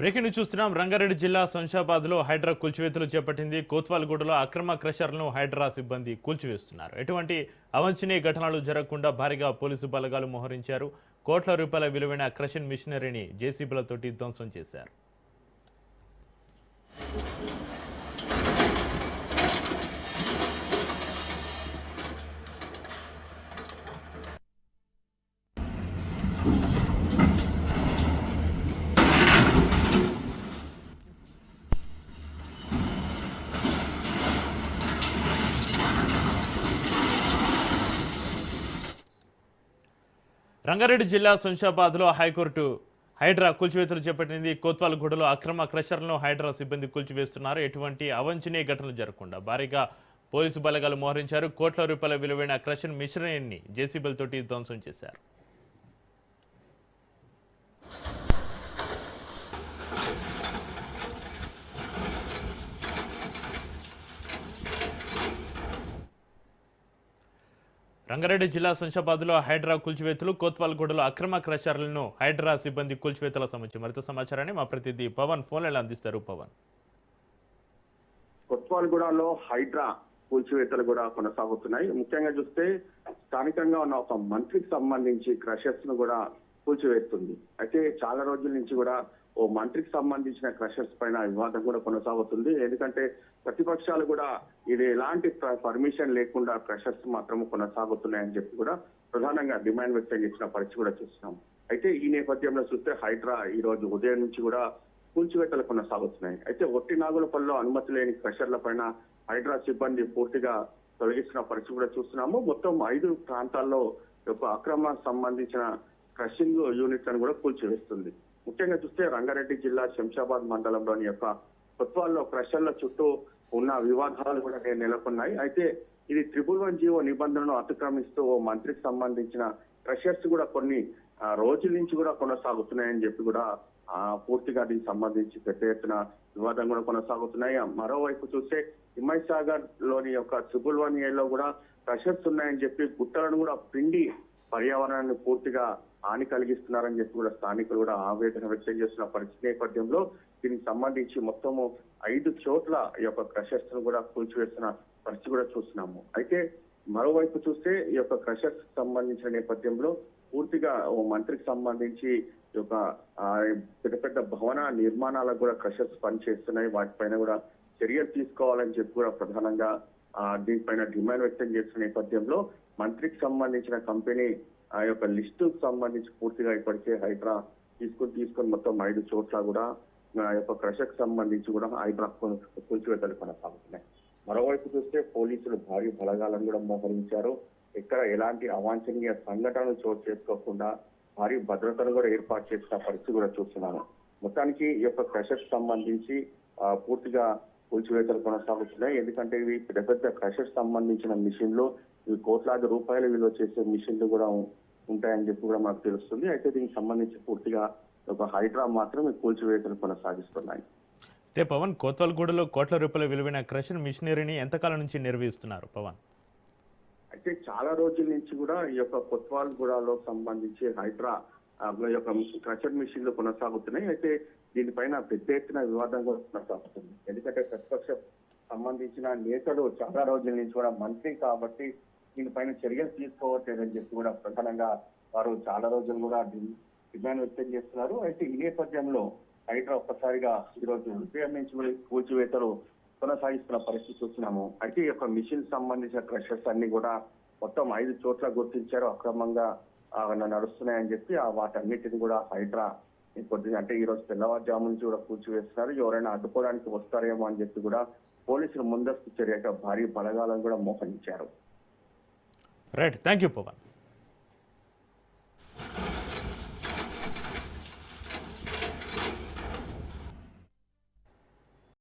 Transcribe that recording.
Breaking news చూస్తున్నాం. రంగారెడ్డి జిల్లా శంషాబాద్లో హైడ్రా కూల్చివేతలు చేపట్టింది. కోత్వాల్గూడలో అక్రమ క్రషర్లను హైడ్రా సిబ్బంది కూల్చివేస్తున్నారు. ఎటువంటి అవాంఛనీయ ఘటనలు జరగకుండా భారీగా పోలీసు బలగాలు మోహరించారు. కోట్ల రూపాయల విలువైన క్రషింగ్ మిషనరీని జేసీబీలతోటి ధ్వంసం చేశారు. రంగారెడ్డి జిల్లా శంషాబాద్లో హైకోర్టు హైడ్రా కూల్చివేతలు చేపట్టింది. కోత్వాల్గూడలో అక్రమ క్రషర్లను హైడ్రా సిబ్బంది కూల్చివేస్తున్నారు. ఎటువంటి అవాంఛనీయ ఘటనలు జరగకుండా భారీగా పోలీసు బలగాలు మోహరించారు. కోట్ల రూపాయల విలువైన క్రషింగ్ మిషనరీని జేసీబీలతోటి ధ్వంసం చేశారు. రంగారెడ్డి జిల్లా శంషాబాద్లో హైడ్రా కూల్చివేతలు, కోత్వాల్గూడలో అక్రమ క్రషర్లను హైడ్రా సిబ్బంది కూల్చివేతల సంబంధించి మరింత సమాచారాన్ని మా ప్రతినిధి పవన్ ఫోన్లలో అందిస్తారు. పవన్, కొత్వాల్గూడలో హైడ్రా కూల్చివేతలు కూడా కొనసాగుతున్నాయి. ముఖ్యంగా చూస్తే స్థానికంగా ఉన్న ఒక మంత్రికి సంబంధించి క్రషర్స్ ను కూడా కూల్చివేస్తుంది. అయితే చాలా రోజుల నుంచి కూడా ఓ మంత్రికి సంబంధించిన క్రషర్స్ పైన వివాదం కూడా కొనసాగుతుంది. ఎందుకంటే ప్రతిపక్షాలు కూడా ఇది ఎలాంటి పర్మిషన్ లేకుండా క్రషర్స్ మాత్రం కొనసాగుతున్నాయని చెప్పి కూడా ప్రధానంగా డిమాండ్ వ్యక్తం చేసిన పరిస్థితి కూడా చూస్తున్నాం. అయితే ఈ నేపథ్యంలో చూస్తే హైడ్రా ఈ రోజు ఉదయం నుంచి కూడా కూల్చివేతలు కొనసాగుతున్నాయి. అయితే ఒట్టి నాగులపల్లిలో అనుమతి లేని క్రషర్ల పైన హైడ్రా సిబ్బంది పూర్తిగా తొలగిస్తున్న పరిస్థితి కూడా చూస్తున్నాము. మొత్తం 5 ప్రాంతాల్లో ఒక అక్రమ సంబంధించిన క్రషింగ్ యూనిట్లను కూడా కూల్చివేస్తుంది. ముఖ్యంగా చూస్తే రంగారెడ్డి జిల్లా శంషాబాద్ మండలంలోని యొక్క కొత్వాల్లో క్రషర్ల చుట్టూ ఉన్న వివాదాలు కూడా నెలకొన్నాయి. అయితే ఇది 111 జీవో నిబంధనలను అతిక్రమిస్తూ ఓ మంత్రికి సంబంధించిన క్రషర్స్ కూడా కొన్ని రోజుల నుంచి కూడా కొనసాగుతున్నాయని చెప్పి కూడా పూర్తిగా దీనికి సంబంధించి పెద్ద ఎత్తున వివాదం కూడా కొనసాగుతున్నాయి. మరోవైపు చూస్తే హిమయ్ సాగర్ లోని యొక్క 111 లో కూడా క్రషర్స్ ఉన్నాయని చెప్పి గుట్టలను కూడా పిండి పర్యావరణాన్ని పూర్తిగా హాని కలిగిస్తున్నారని చెప్పి కూడా స్థానికులు కూడా ఆవేదన వ్యక్తం చేస్తున్న పరిస్థితి నేపథ్యంలో దీనికి సంబంధించి మొత్తము 5 చోట్ల ఈ యొక్క క్రషర్స్ ను కూడా కూల్చివేస్తున్న పరిస్థితి కూడా చూస్తున్నాము. అయితే మరోవైపు చూస్తే ఈ యొక్క క్రషర్స్ సంబంధించిన నేపథ్యంలో పూర్తిగా ఓ మంత్రికి సంబంధించి ఈ యొక్క పెద్ద పెద్ద భవన నిర్మాణాలకు కూడా క్రషర్స్ పనిచేస్తున్నాయి. వాటిపైన కూడా చర్యలు తీసుకోవాలని చెప్పి కూడా ప్రధానంగా దీనిపైన డిమాండ్ వ్యక్తం చేస్తున్న నేపథ్యంలో మంత్రికి సంబంధించిన కంపెనీ ఆ యొక్క లిస్టుకు సంబంధించి పూర్తిగా ఇప్పటికే హైడ్రా తీసుకొని మొత్తం 5 చోట్ల కూడా ఆ యొక్క క్రషకు సంబంధించి కూడా హైడ్రా కూల్చివేతలు కొనసాగుతున్నాయి. మరోవైపు చూస్తే పోలీసులు భారీ బలగాలను కూడా మోహరించారు. ఇక్కడ ఎలాంటి అవాంఛనీయ సంఘటనలు చోటు చేసుకోకుండా భారీ భద్రతను కూడా ఏర్పాటు చేసిన పరిస్థితి కూడా చూస్తున్నాము. మొత్తానికి ఈ యొక్క క్రషకు సంబంధించి పూర్తిగా కూల్చివేతలు కొనసాగుతున్నాయి. ఎందుకంటే ఇవి పెద్ద పెద్ద క్రషకు సంబంధించిన మిషన్లు, ఇవి కోట్లాది రూపాయల విలువ చేసే మిషన్లు కూడా ఉంటాయని చెప్పి కూడా మనకు తెలుస్తుంది. అయితే దీనికి సంబంధించి పూర్తిగా ఒక హైడ్రా మాత్రం ఈ కూల్చివేతలు కొనసాగిస్తున్నాయి. అయితే పవన్, కోత్వాల్గూడలో కోట్ల రూపాయల విలువైన క్రషింగ్ మిషనరీని ఎంతకాలం నుంచి నిర్వహిస్తున్నారు పవన్? అయితే చాలా రోజుల నుంచి కూడా ఈ యొక్క కొత్వాల్గూడలో సంబంధించి హైడ్రా యొక్క క్రషర్ మిషన్లు కొనసాగుతున్నాయి. అయితే దీనిపైన పెద్ద ఎత్తున వివాదం కూడా కొనసాగుతుంది. ఎందుకంటే ప్రతిపక్ష సంబంధించిన నేతలు చాలా రోజుల నుంచి కూడా మంత్రి కాబట్టి దీనిపైన చర్యలు తీసుకోవట్లేదని చెప్పి కూడా ప్రధానంగా వారు చాలా రోజులు కూడా డిమాండ్ వ్యక్తం చేస్తున్నారు. అయితే ఈ నేపథ్యంలో హైడ్రా ఒక్కసారిగా ఈరోజు ఉదయం నుంచి కూల్చివేతలు కొనసాగిస్తున్న పరిస్థితి చూస్తున్నాము. అయితే ఈ యొక్క మిషన్ సంబంధించిన క్రషర్స్ అన్ని కూడా మొత్తం 5 చోట్ల గుర్తించారు, అక్రమంగా నడుస్తున్నాయని చెప్పి వాటన్నిటిని కూడా హైడ్రా కొద్దిగా అంటే ఈ రోజు తెల్లవారుజాము నుంచి కూడా కూల్చివేస్తున్నారు. ఎవరైనా అడ్డుకోవడానికి వస్తారేమో అని చెప్పి కూడా పోలీసులు ముందస్తు చర్యగా భారీ బలగాలను కూడా మోహరించారు. Right, thank you Pawan.